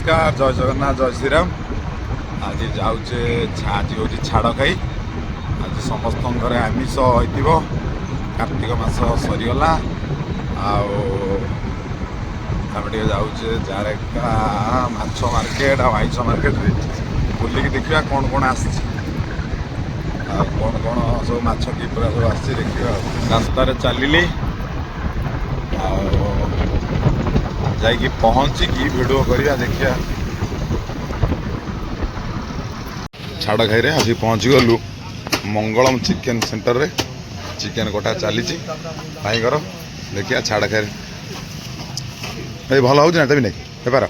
नमस्कार जय जगन्नाथ जय श्रीराम। आज जाऊे आज हूँ छाड़ खाई। आज समस्त घरे आमिष हो कार्तिक मास सरीगला आगे जाऊे जारेका माछ मार्केट आइष मार्केट बुलिक देखा कौन कौन आस कौन कौन सब माछ की पूरा सब आस देखा रास्तार चलिली जाइए पहुँचिकी वीडियो करिया देखिया। छाड़ खाई आज पहुँची गलु मंगलम चिकेन सेंटर रे चिकेन कटा चली भाई घर देखिया छाड़ खाई भाई भल हो ना तभी नहीं बेपार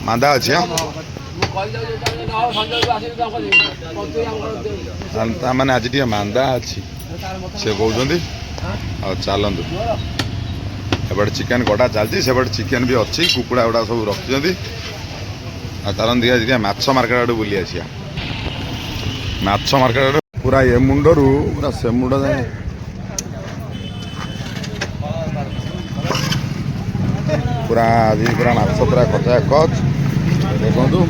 मांदा अच्छी मैंने आज टे मांदा अच्छी से कहते चलतु एपटे चिकेन कटा चलती से चिकेन भी अच्छी कुकुड़ा गुड़ा सब रखिंट चलन दिखा माछ मार्केट आड़े बुली आसिया। माछ मार्केट पूरा ए मुंडरू पूरा से मुंड जाए पूरा आज पूरा माछ पूरा कचा कच देखु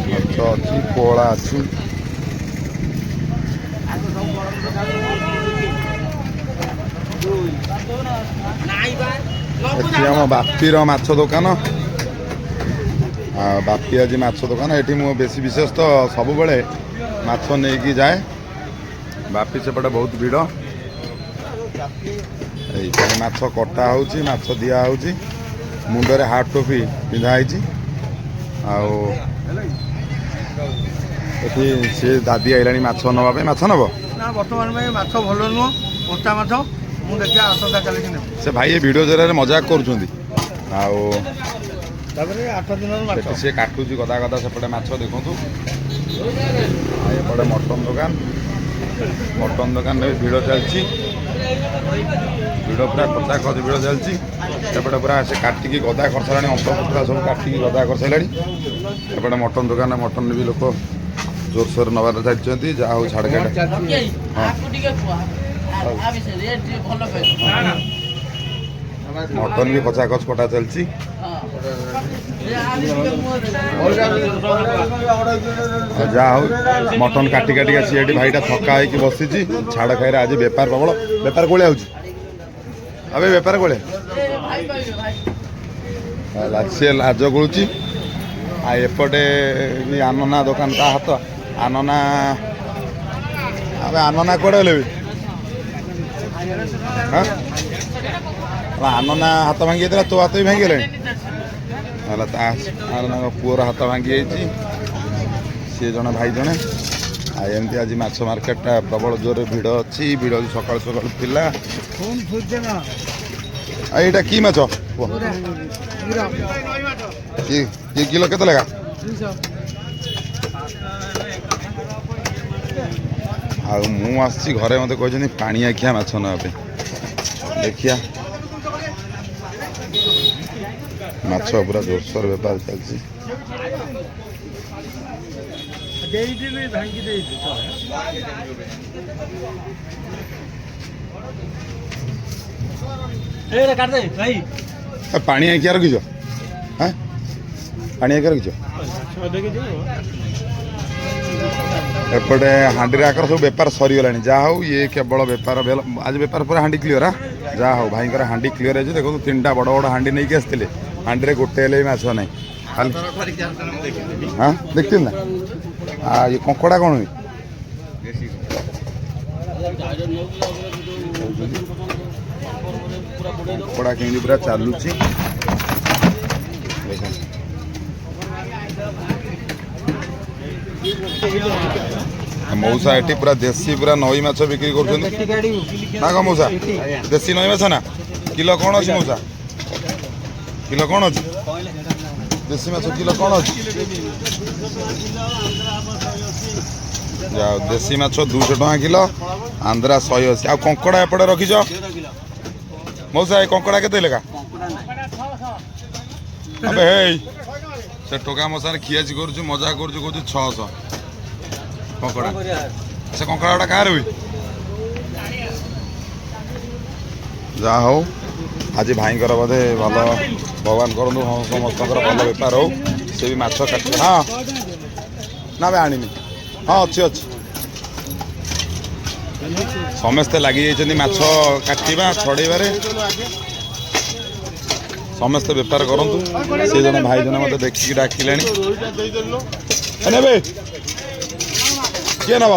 माछ अच्छी पोला अच्छी आम बापीर माछ दुकान बापी आज माछ दुकान ये बेसी विशेष तो सब बड़े माछ नहीं जाए बापी सेपटे बहुत भीड़ माछ कटा हो माछ दिया हो मुंडरे हार्ट टोपी पिंधाई सी दादी आइलानी माछ नवा माछ नब ना बर्तमान में माछ भल नुह पोचा माछ मुझे देखिए आसंता काली से भाई ये वीडियो जरिए मजाक कर 8 दिन सी काटुची गदा गदा सेपटे माछ देखु एपटे मटन दुकान में भिड़ चलती भिड़ पूरा कचा खच भिड़ चलती सेपटे पूरा से काटिकी गदा कर सारा अंतपुरा सब काटिकी गदा कर सारे एपटे मटन दुकान मटन भी लोक जोरसोर नबार चलती जहाँ हूँ छाड़ मटन भी कचा खच कटा चलती जहाँ हूँ मटन काटी काटी सी भाईटा थका हो बसी छाड़ खाई आज बेपार प्रबल बेपार कौन आवे बेपार कौन सी लाज गलुची एपटे आनना दुकान ता हाथ आनना आनना कौड़े हेले आनना हाथ भांगी तो हाथ भी भांगी गलानी पुअर हाथ भांगी सी जड़े भाई जड़े एमती आज माछ मार्केट प्रबल जोर भिड़ अच्छी भिड़ सकाल सकाल पिला यहाँ कि माछ किलो के लगा आसी घरे मत कहते पानी आखिया माछ ना देखिया माछ पूरा जोरसोर बेपार चलती पानी आखिया रखीच पानी आखिया रखीच एपटे हाँडी आकर सब बेपार सरीगला जहाँ हूँ ये केवल बेपार आज बेपार पूरा हाँडी क्लीयर जहाँ हूँ भाई हाँडी क्लीयर है देखो 3टा बड़ बड़ हाँडी नहीं आसते हाँडी गोटे हेल्ले माछ ना हाँ देखती ना ये कंकड़ा कौन हुई कंकड़ा केमी पूरा चलुची मौसा एटी पूरा देसी पूरा नई माछ बिक्री कर मौसा देसी नई माछ ना किलो कौन अच्छी मौसा किलो कौन अच्छी देसी माछ किलो कौन अच्छी जाओ देसी माछ 200 टका किलो आंध्रा 180 आ कंकड़ा एपटे रखीच मौसा ये कंकड़ा के लेखा अबे हे से टोका मशान खियाची कर मजा कर 600 कंकड़ा से कंकड़ा कहाँ हुई ଯାହା ହଉ ଆଜି ଭାଇଙ୍କର ବୋଧେ ଭଲ ଭଗବାନ କରନ୍ତୁ ସମସ୍ତଙ୍କର ଭଲ ବେପାର ହଉ। ସେ ବି ମାଛ କାଟି ହଁ ନା ବେ ଆଣିନି ହଁ ଅଛି ଅଛି। ସମସ୍ତେ ଲାଗିଯାଇଛନ୍ତି ମାଛ କାଟିବା ଛଡ଼େଇବାରେ। ସମସ୍ତେ ବେପାର କରନ୍ତୁ। ସେ ଜଣେ ଭାଇ ଜଣେ ମୋତେ ଦେଖିକି ଡାକିଲେଣି। ନେବେ କିଏ ନେବ?